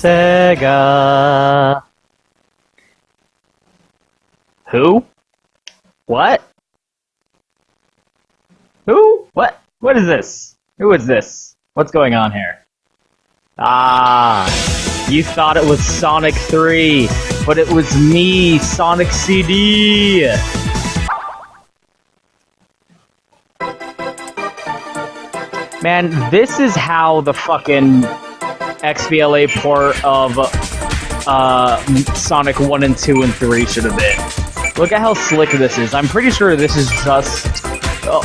Sega. Who? What? Who? What? What is this? Who is this? What's going on here? Ah, you thought it was Sonic 3, but it was me, Sonic CD! Man, this is how the fucking XBLA port of Sonic 1 and 2 and 3 should have been. Look at how slick this is. I'm pretty sure this is just... Oh,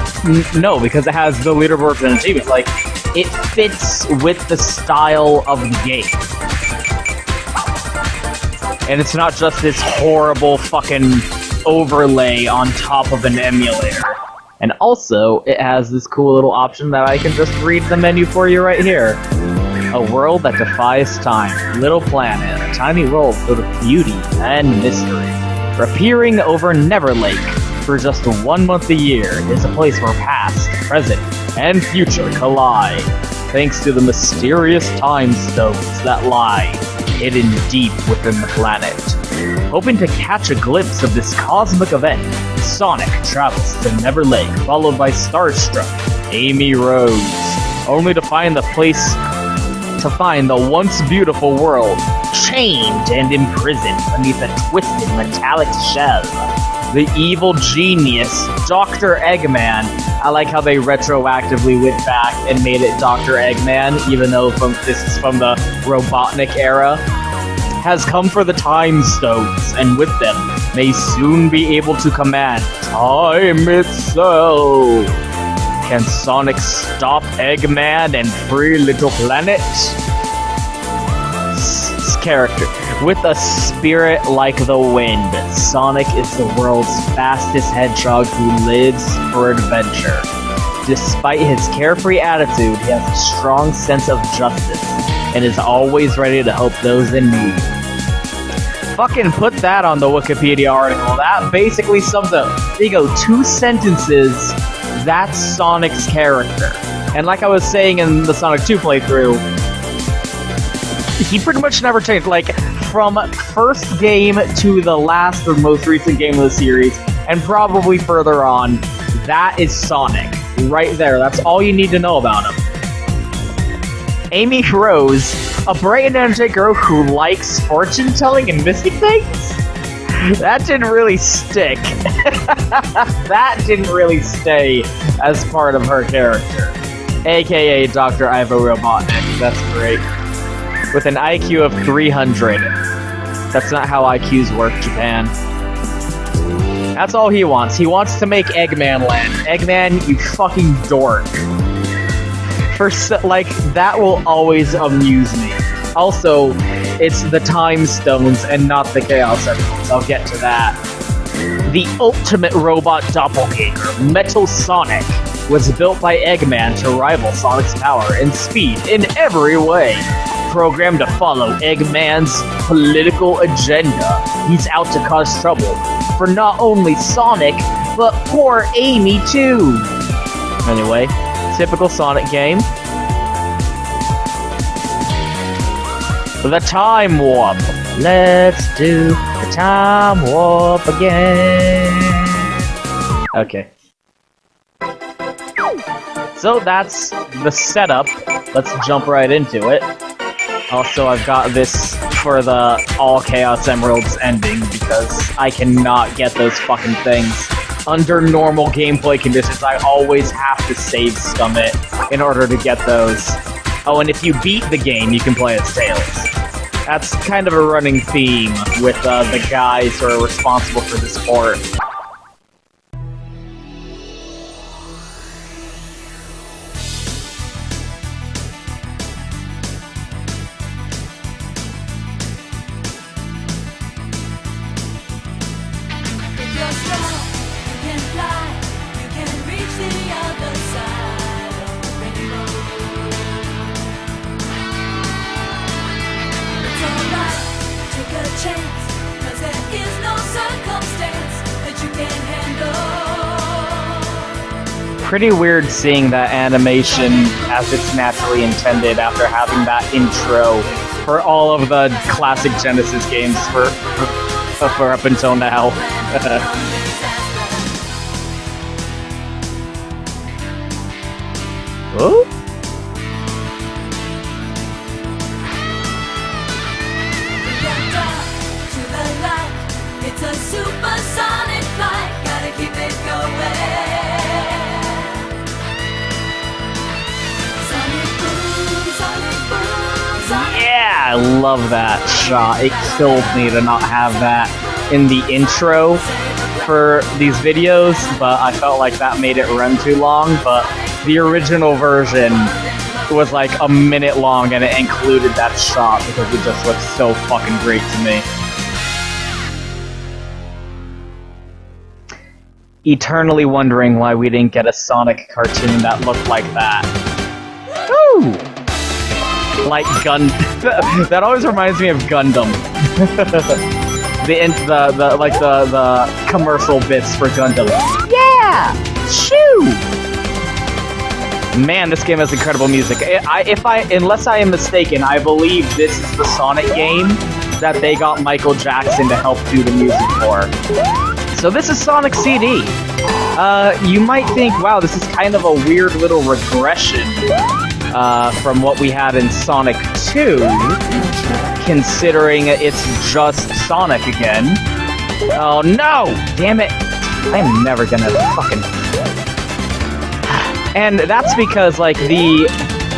no, because it has the leaderboard and achievements. Like, it fits with the style of the game. And it's not just this horrible fucking overlay on top of an emulator. And also, it has this cool little option that I can just read the menu for you right here. A world that defies time. Little planet. A tiny world filled with beauty and mystery. Appearing over Never Lake for just 1 month a year is a place where past, present, and future collide, thanks to the mysterious time stones that lie hidden deep within the planet. Hoping to catch a glimpse of this cosmic event, Sonic travels to Never Lake, followed by starstruck Amy Rose, only to find the once beautiful world chained and imprisoned beneath a twisted metallic shell. The evil genius, Dr. Eggman. I like how they retroactively went back and made it Dr. Eggman, even though this is from the Robotnik era, has come for the Time Stones, and with them, may soon be able to command time itself. Can Sonic stop Eggman and free Little Planet? Character. With a spirit like the wind, Sonic is the world's fastest hedgehog who lives for adventure. Despite his carefree attitude, he has a strong sense of justice and is always ready to help those in need. Fucking put that on the Wikipedia article. That basically sums up. There you go, 2 sentences. That's Sonic's character. And like I was saying in the Sonic 2 playthrough, he pretty much never changed. Like, from first game to the last or most recent game of the series, and probably further on, that is Sonic. Right there. That's all you need to know about him. Amy Rose, a bright and energetic girl who likes fortune-telling and mystic things? That didn't really stick. That didn't really stay as part of her character. AKA Dr. Ivo Robotnik. That's great. With an IQ of 300. That's not how IQs work, Japan. That's all he wants. He wants to make Eggman land. Eggman, you fucking dork. Like, that will always amuse me. Also, it's the Time Stones and not the Chaos Emeralds. I'll get to that. The ultimate robot doppelganger, Metal Sonic, was built by Eggman to rival Sonic's power and speed in every way. Programmed to follow Eggman's political agenda, he's out to cause trouble for not only Sonic, but poor Amy too. Anyway, typical Sonic game. The Time Warp. Let's do the Time Warp again. Okay. So that's the setup. Let's jump right into it. Also, I've got this for the All Chaos Emeralds ending, because I cannot get those fucking things. Under normal gameplay conditions, I always have to save scum it in order to get those. Oh, and if you beat the game, you can play as Tails. That's kind of a running theme with the guys who are responsible for this port. Pretty weird seeing that animation as it's naturally intended after having that intro for all of the classic Genesis games for up until now. Oh? It's a supersonic flight, gotta keep it going. Sonic boom, sonic boom, sonic. Yeah, I love that shot. It killed me to not have that in the intro for these videos, but I felt like that made it run too long. But the original version was like a minute long, and it included that shot because it just looked so fucking great to me. Eternally wondering why we didn't get a Sonic cartoon that looked like that. Woo! Like that always reminds me of Gundam. the commercial bits for Gundam. Yeah! Shoo! Man, this game has incredible music. Unless I am mistaken, I believe this is the Sonic game that they got Michael Jackson to help do the music for. So this is Sonic CD. You might think, wow, this is kind of a weird little regression from what we had in Sonic 2, considering it's just Sonic again. Oh no! Damn it! I'm never gonna fucking... And that's because, like, the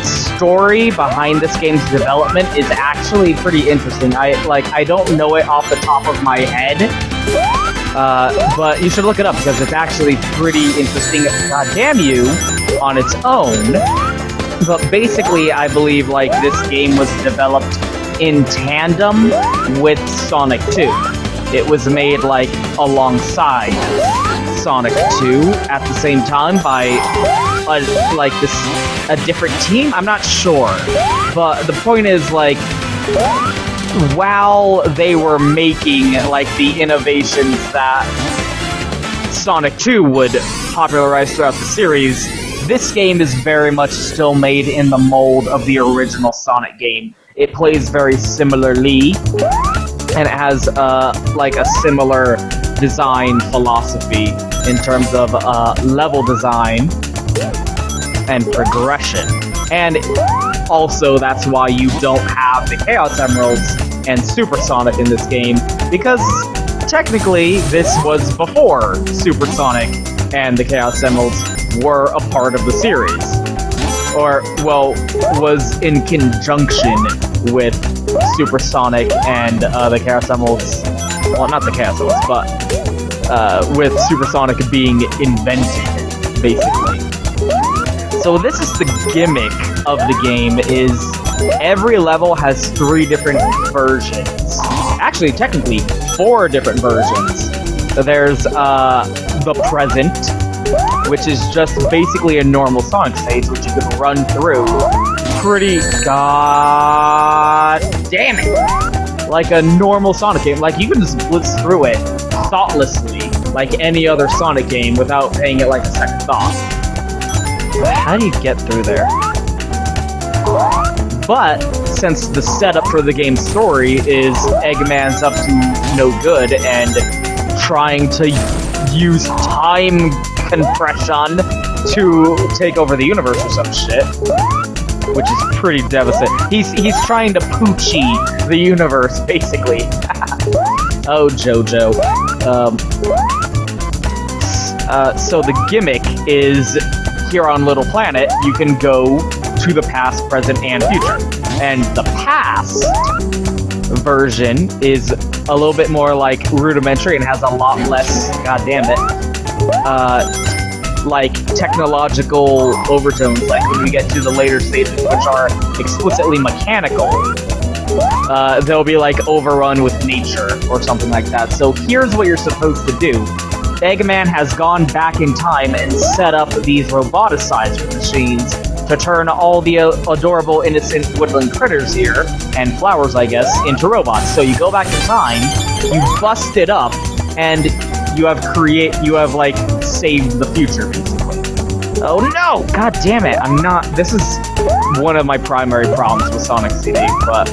story behind this game's development is actually pretty interesting. I don't know it off the top of my head. But you should look it up because it's actually pretty interesting, goddamn you, on its own. But basically, I believe, like, this game was developed in tandem with Sonic 2. It was made, like, alongside Sonic 2 at the same time by, a different team? I'm not sure. But the point is, like, while they were making, like, the innovations that Sonic 2 would popularize throughout the series, this game is very much still made in the mold of the original Sonic game. It plays very similarly, and it has, like, a similar design philosophy in terms of, level design and progression. And also, that's why you don't have the Chaos Emeralds and Supersonic in this game, because technically this was before Supersonic and the Chaos Emeralds were a part of the series. Or, well, was in conjunction with Supersonic and the Chaos Emeralds. Well, not the Chaos Emeralds, but with Supersonic being invented, basically. So this is the gimmick of the game, is every level has 3 different versions. Actually, technically, 4 different versions. So there's the present, which is just basically a normal Sonic stage, which you can run through. Pretty god damn it! Like a normal Sonic game. Like, you can just blitz through it thoughtlessly, like any other Sonic game, without paying it like a second thought. How do you get through there? But since the setup for the game's story is Eggman's up to no good and trying to use time compression to take over the universe or some shit, which is pretty devastating. He's trying to Poochie the universe, basically. Oh, JoJo. So the gimmick is, here on Little Planet, you can go to the past, present, and future. And the past version is a little bit more, like, rudimentary and has a lot less, goddammit, like, technological overtones, like when we get to the later stages, which are explicitly mechanical. They'll be, like, overrun with nature or something like that. So here's what you're supposed to do. Eggman has gone back in time and set up these roboticized machines to turn all the adorable, innocent woodland critters here, and flowers, I guess, into robots. So you go back in time, you bust it up, and you have like, saved the future, basically. Oh no! God damn it, this is one of my primary problems with Sonic CD, but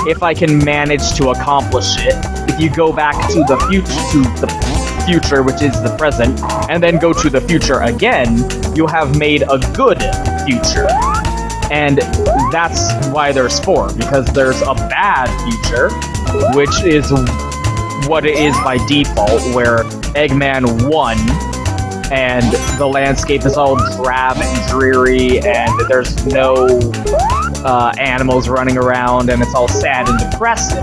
if I can manage to accomplish it. If you go back to the future, which is the present, and then go to the future again, you'll have made a good future. And that's why there's 4, because there's a bad future, which is what it is by default, where Eggman won, and the landscape is all drab and dreary, and there's no animals running around, and it's all sad and depressing.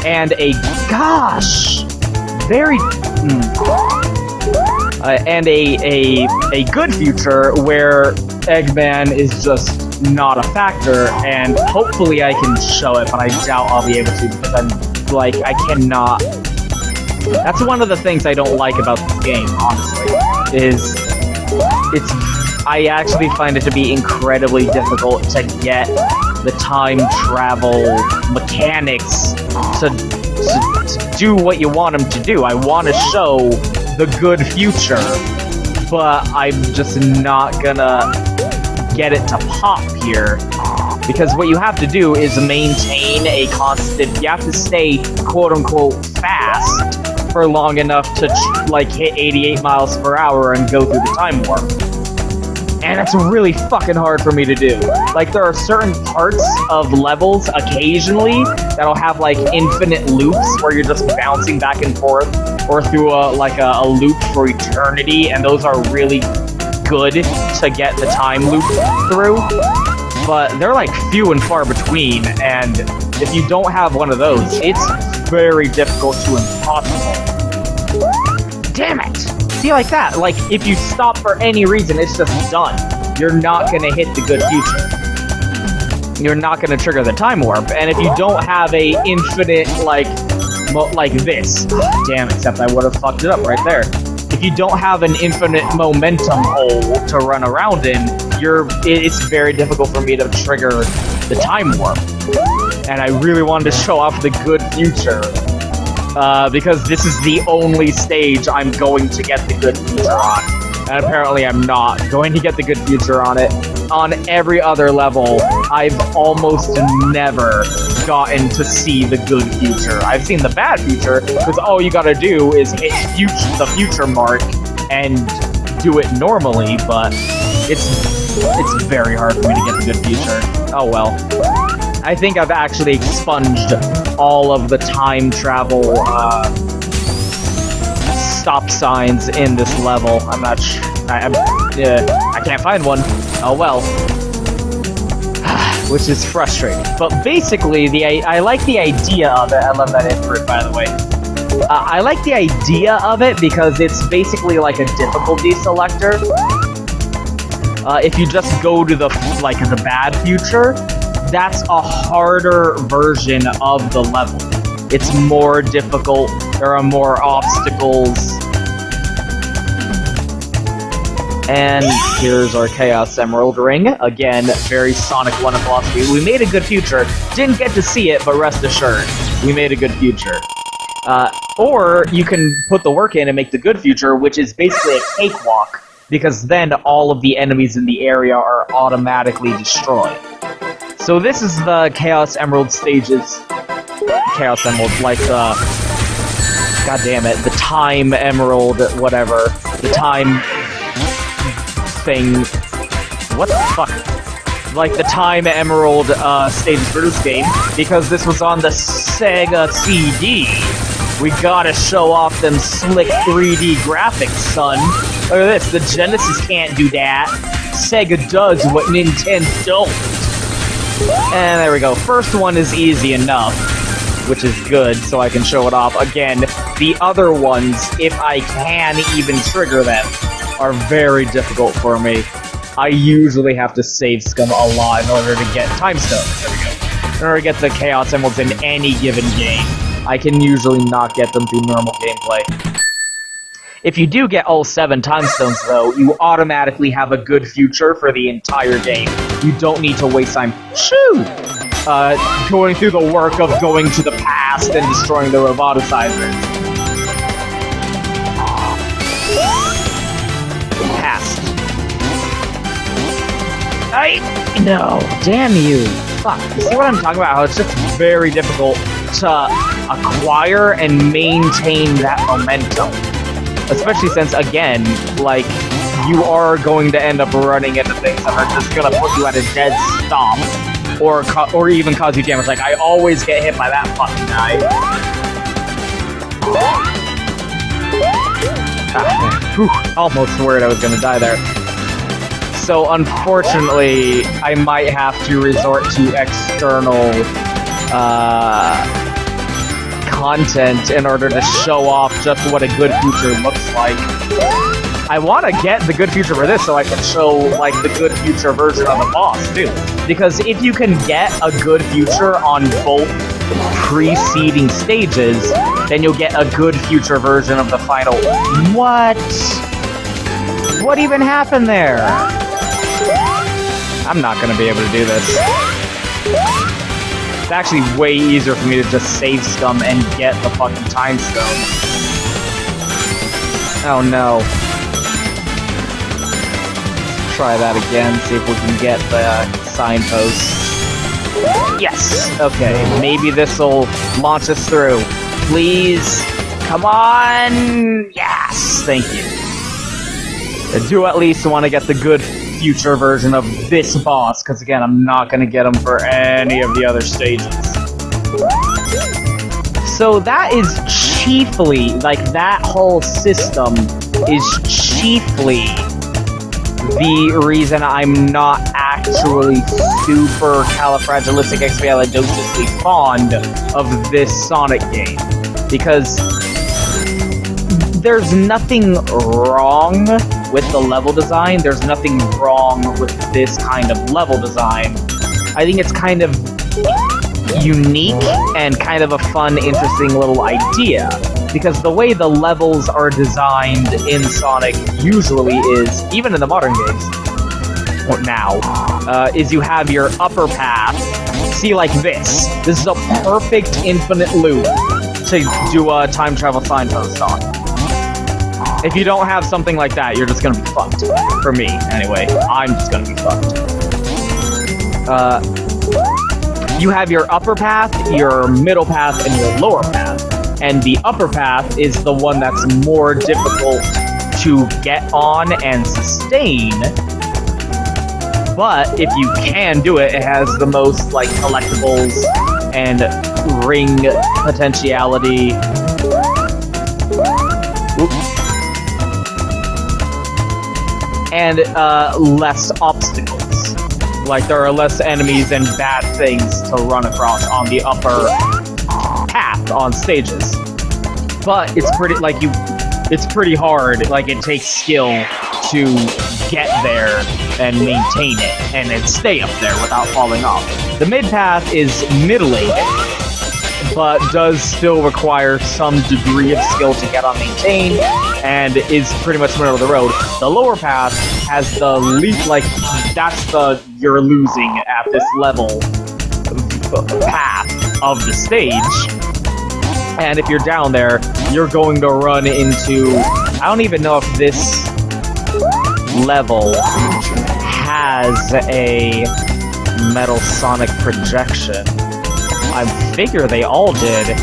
And a good future where Eggman is just not a factor, and hopefully I can show it, but I doubt I'll be able to, because I cannot. That's one of the things I don't like about this game, honestly, is I actually find it to be incredibly difficult to get the time travel mechanics to do what you want them to do. I want to show the good future, but I'm just not gonna get it to pop here, because what you have to do is maintain a constant. You have to stay quote-unquote fast for long enough to hit 88 miles per hour and go through the time warp. And it's really fucking hard for me to do. There are certain parts of levels occasionally that'll have infinite loops where you're just bouncing back and forth, or through a loop for eternity, and those are really good to get the time loop through. But they're few and far between, and if you don't have one of those, it's very difficult to impossible. Damn it! See, like that. If you stop for any reason, it's just done. You're not gonna hit the good future. You're not gonna trigger the time warp. And if you don't have a infinite, like this. Damn, except I would have fucked it up right there. If you don't have an infinite momentum hole to run around in, it's very difficult for me to trigger the time warp. And I really wanted to show off the good future. Because this is the only stage I'm going to get the good future on. And apparently I'm not going to get the good future on it. On every other level, I've almost never gotten to see the good future. I've seen the bad future, because all you gotta do is hit the future mark and do it normally, but it's very hard for me to get the good future. Oh well. I think I've actually expunged all of the time travel stop signs in this level. I'm not sure. I can't find one. Oh well. Which is frustrating. But basically, I like the idea of it. I love that intro, by the way. I like the idea of it because it's basically like a difficulty selector. If you just go to the bad future, that's a harder version of the level. It's more difficult, there are more obstacles. And here's our Chaos Emerald Ring. Again, very Sonic 1 philosophy. We made a good future. Didn't get to see it, but rest assured, we made a good future. Or you can put the work in and make the good future, which is basically a cakewalk, because then all of the enemies in the area are automatically destroyed. So this is the Chaos Emerald stages. Chaos Emerald, God damn it, the Time Emerald, whatever. The Time thing. What the fuck? The Time Emerald stages for this game, because this was on the Sega CD. We gotta show off them slick 3D graphics, son. Look at this, the Genesis can't do that. Sega does what Nintendo don't. And there we go. First one is easy enough, which is good, so I can show it off. Again, the other ones, if I can even trigger them, are very difficult for me. I usually have to save scum a lot in order to get time stones. There we go. In order to get the Chaos Emeralds in any given game. I can usually not get them through normal gameplay. If you do get all 7 time stones, though, you automatically have a good future for the entire game. You don't need to waste time going through the work of going to the past and destroying the roboticizers. Past. No, damn you. Fuck, you see what I'm talking about? How it's just very difficult to acquire and maintain that momentum. Especially since, again, like, you are going to end up running into things that are just gonna put you at a dead stop. Or even cause you damage. Like, I always get hit by that fucking guy. Almost worried I was gonna die there. So, unfortunately, I might have to resort to external, content in order to show off just what a good future looks like. I want to get the good future for this so I can show, like, the good future version of the boss, too. Because if you can get a good future on both preceding stages, then you'll get a good future version of the final... What? What even happened there? I'm not gonna be able to do this. It's actually way easier for me to just save scum and get the fucking time stone. Oh no. Try that again, see if we can get the signpost. Yes! Okay, maybe this'll launch us through. Please! Come on! Yes! Thank you. I do at least want to get the good future version of this boss, because again, I'm not going to get him for any of the other stages. So that is chiefly, like, that whole system is chiefly the reason I'm not actually super califragilisticexpialidociously fond of this Sonic game. Because there's nothing wrong with the level design, there's nothing wrong with this kind of level design. I think it's kind of unique and kind of a fun, interesting little idea. Because the way the levels are designed in Sonic usually is, even in the modern games, or now, is you have your upper path. See, like this. This is a perfect infinite loop to do a time travel signpost on. If you don't have something like that, you're just gonna be fucked. For me, anyway. I'm just gonna be fucked. You have your upper path, your middle path, and your lower path. And the upper path is the one that's more difficult to get on and sustain. But if you can do it, it has the most, like, collectibles and ring potentiality. Oops. And less obstacles. Like, there are less enemies and bad things to run across on the upper path on stages. But it's pretty, like, it's pretty hard. Like, it takes skill to get there and maintain it, and then stay up there without falling off. The mid path is middling, but does still require some degree of skill to get on maintain, and is pretty much middle of the road. The lower path has the least, like, that's the you're losing at this level path of the stage. And if you're down there, you're going to run into... I don't even know if this level has a Metal Sonic projection. I figure they all did.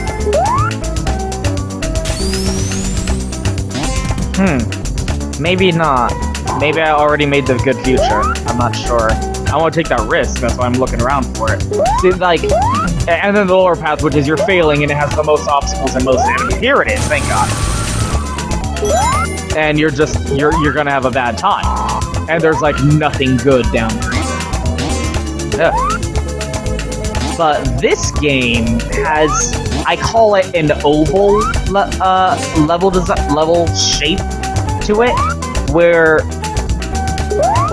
Maybe not. Maybe I already made the good future. I'm not sure. I want to take that risk, that's why I'm looking around for it. See, like... And then the lower path, which is you're failing, and it has the most obstacles and most enemies. Here it is, thank God. And you're gonna have a bad time. And there's, like, nothing good down there. But this game has, I call it an oval level shape to it, where,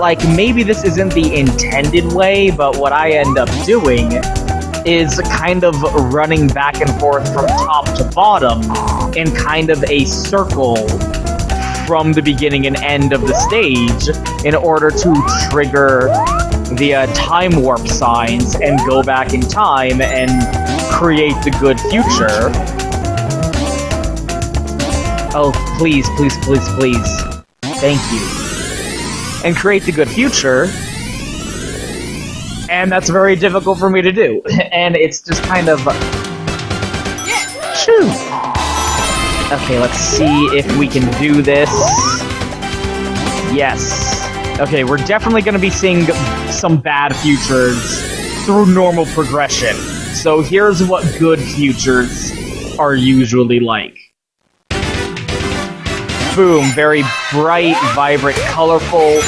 like, maybe this isn't the intended way, but what I end up doing is kind of running back and forth from top to bottom in kind of a circle from the beginning and end of the stage in order to trigger the time warp signs and go back in time and create the good future. Oh, please, please, please, please. Thank you. And create the good future And that's very difficult for me to do. And it's just kind of... Shoo! Okay, let's see if we can do this. Yes. Okay, we're definitely going to be seeing some bad futures through normal progression. So here's what good futures are usually like. Boom, very bright, vibrant, colorful.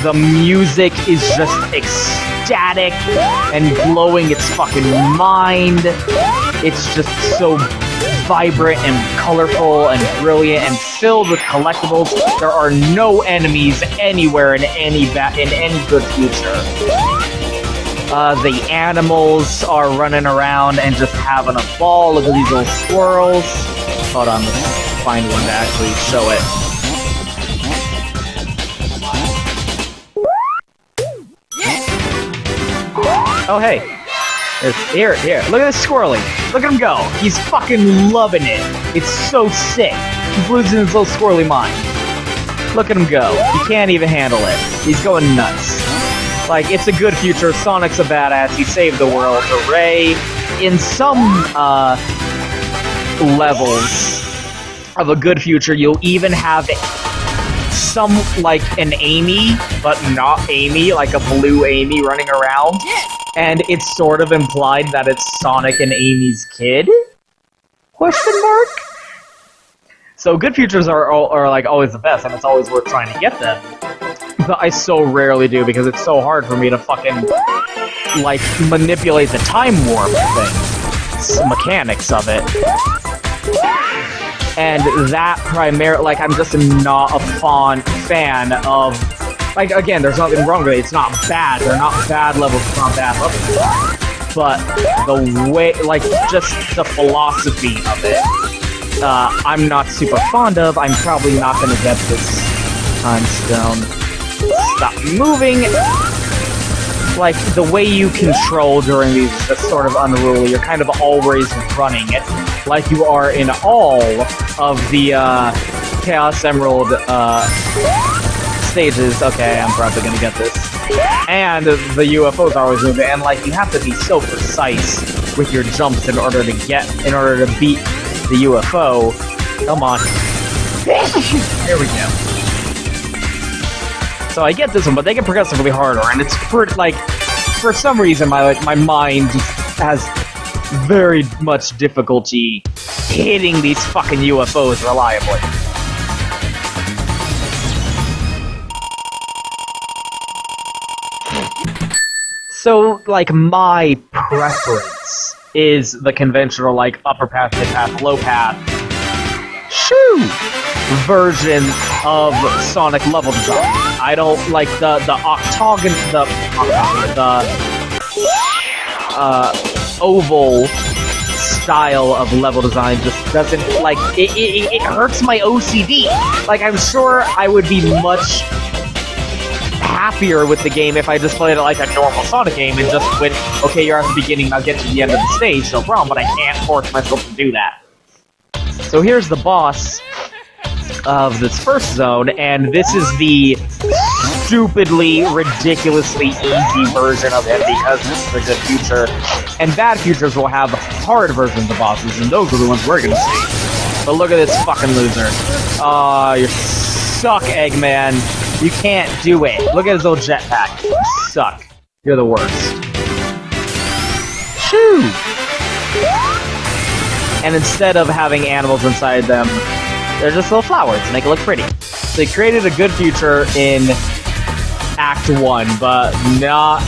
The music is just ecstatic and blowing its fucking mind. It's just so vibrant and colorful and brilliant and filled with collectibles. There are no enemies anywhere in any good future. The animals are running around and just having a ball. Look at these little squirrels. Hold on, let's find one to actually show it. Oh hey. Here. Look at this squirrely. Look at him go. He's fucking loving it. It's so sick. He's losing his little squirrely mind. Look at him go. He can't even handle it. He's going nuts. Like, it's a good future. Sonic's a badass. He saved the world. Hooray. In some, levels of a good future, you'll even have some, like, an Amy, but not Amy, like a blue Amy running around. And it's sort of implied that it's Sonic and Amy's kid? Question mark? So good futures are like always the best, and it's always worth trying to get them. But I so rarely do because it's so hard for me to fucking like manipulate the time warp thing, mechanics of it. And that primarily, like, I'm just not a fan of. Like, again, there's nothing wrong with it. It's not bad. They're not bad levels. It's not bad levels. But the way, like, just the philosophy of it, I'm not super fond of. I'm probably not going to get this time stone. Stop moving. Like, the way you control during these is just sort of unruly. You're kind of always running it. Like you are in all of the, Chaos Emerald, stages. Okay, I'm probably gonna get this. And the UFOs are always moving, and like you have to be so precise with your jumps in order to beat the UFO. Come on. Here we go. So I get this one, but they get progressively harder, and it's for some reason my mind has very much difficulty hitting these fucking UFOs reliably. So, like, my preference is the conventional, like, upper path, mid path, low path, version of Sonic level design. I don't like the oval style of level design just doesn't, like, it hurts my OCD. Like, I'm sure I would be much happier with the game if I just played it like a normal Sonic game and just went, okay, you're at the beginning, now get to the end of the stage, no problem, but I can't force myself to do that. So here's the boss of this first zone, and this is the stupidly, ridiculously easy version of him because this is a good future, and bad futures will have hard versions of bosses, and those are the ones we're gonna see. But look at this fucking loser. Aw, you suck, Eggman. You can't do it. Look at his little jetpack. You suck. You're the worst. Shoo! And instead of having animals inside them, they're just little flowers to make it look pretty. So they created a good future in Act 1, but not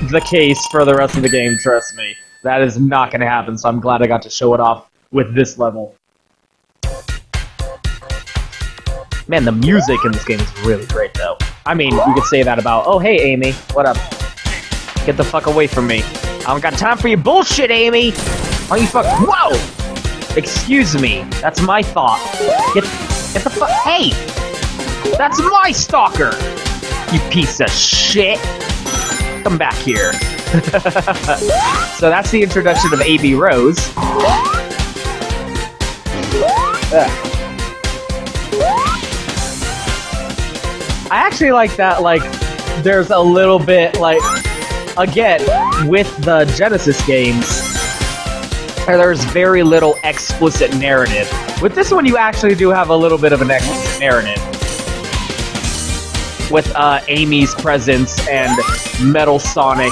the case for the rest of the game, trust me. That is not going to happen, so I'm glad I got to show it off with this level. Man, the music in this game is really great, though. I mean, you could say that about, oh, hey, Amy, what up? Get the fuck away from me. I don't got time for your bullshit, Amy! Oh, you fuck- Whoa! Excuse me, that's my thought. Get the fuck- Hey! That's my stalker! You piece of shit! Come back here. So that's the introduction of A.B. Rose. I actually like that, like, there's a little bit, like, again, with the Genesis games, there's very little explicit narrative. With this one, you actually do have a little bit of an explicit narrative. With Amy's presence and Metal Sonic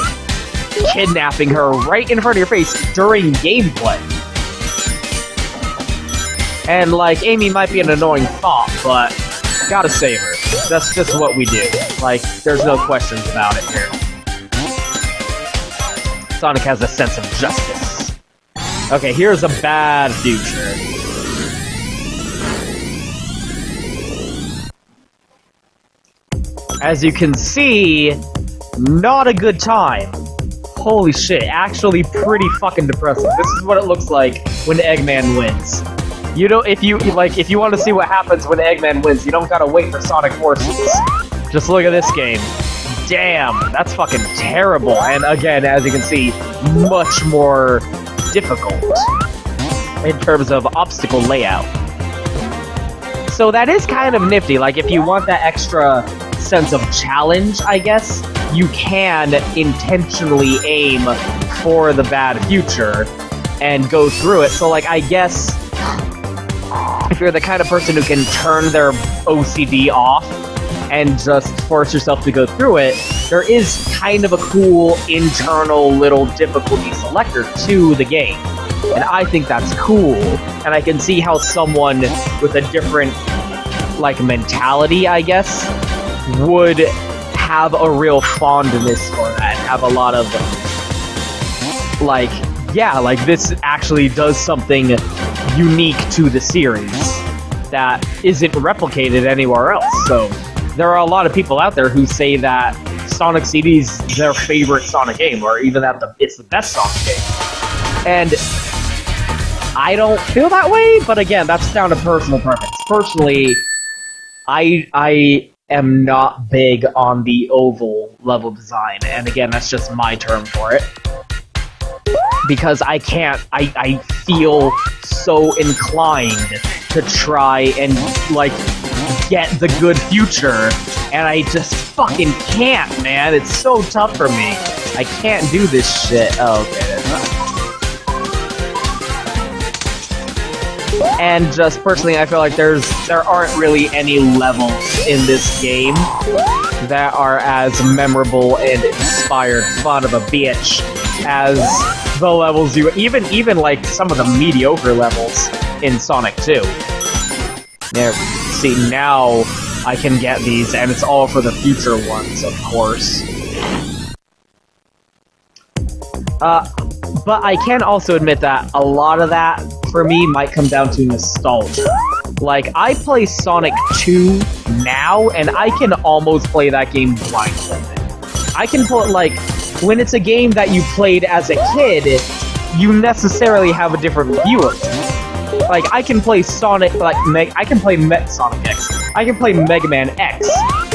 kidnapping her right in front of your face during gameplay. And, like, Amy might be an annoying thought, but gotta save her. That's just what we do. Like, there's no questions about it here. Sonic has a sense of justice. Okay, here's a bad future. As you can see, not a good time. Holy shit, actually pretty fucking depressing. This is what it looks like when Eggman wins. You know, if you want to see what happens when Eggman wins, you don't gotta wait for Sonic Forces. Just look at this game. Damn, that's fucking terrible. And again, as you can see, much more difficult in terms of obstacle layout. So that is kind of nifty. Like, if you want that extra sense of challenge, I guess, you can intentionally aim for the bad future and go through it. So, like, I guess if you're the kind of person who can turn their OCD off and just force yourself to go through it, there is kind of a cool internal little difficulty selector to the game. And I think that's cool. And I can see how someone with a different, like, mentality, I guess, would have a real fondness for that, and have a lot of, like, yeah, like, this actually does something unique to the series that isn't replicated anywhere else. So there are a lot of people out there who say that Sonic CD's their favorite Sonic game, or even that it's the best Sonic game. And I don't feel that way, but again, that's down to personal preference. Personally, I am not big on the oval level design, and again, that's just my term for it. Because I feel so inclined to try and, like, get the good future, and I just fucking can't, man. It's so tough for me. I can't do this shit. Oh, okay, that's not. And just personally, I feel like there aren't really any levels in this game that are as memorable and inspired son of a bitch as the levels you even like some of the mediocre levels in Sonic 2. There, see, now I can get these, and it's all for the future ones, of course. But I can also admit that a lot of that, for me, might come down to nostalgia. Like, I play Sonic 2 now, and I can almost play that game blindfolded. I can play, like, when it's a game that you played as a kid, you necessarily have a different view of it. Like, I can play Sonic, like, I can play Sonic X. I can play Mega Man X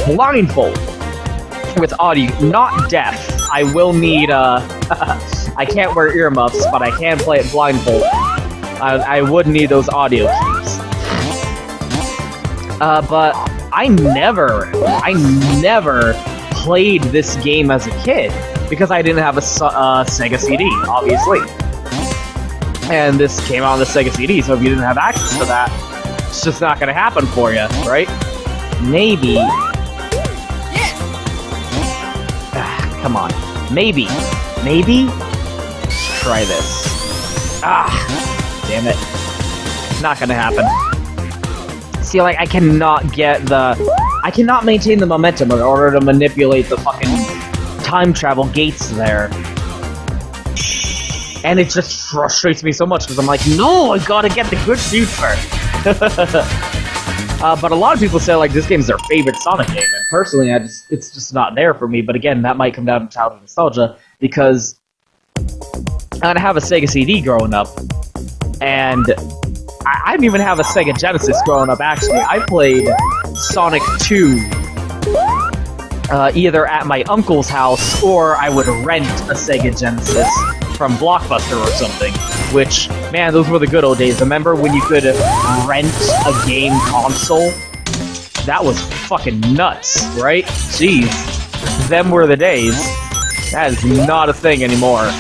blindfold with audio, not deaf. I will need, I can't wear earmuffs, but I can play it blindfold. I would need those audio cues. But I never played this game as a kid, because I didn't have a Sega CD, obviously. And this came out on the Sega CD, so if you didn't have access to that, it's just not gonna happen for you, right? Maybe. Come on. Maybe. Let's try this. Damn it. Not gonna happen. See, like, I cannot maintain the momentum in order to manipulate the fucking time travel gates there. And it just frustrates me so much, because I'm like, no, I gotta get the good future! But a lot of people say, like, this game's their favorite Sonic game, and personally, it's just not there for me. But again, that might come down to childhood nostalgia, because I didn't have a Sega CD growing up, and I didn't even have a Sega Genesis growing up, actually. I played Sonic 2 either at my uncle's house, or I would rent a Sega Genesis from Blockbuster or something, which, man, those were the good old days. Remember when you could rent a game console? That was fucking nuts, right? Jeez. Them were the days. That is not a thing anymore.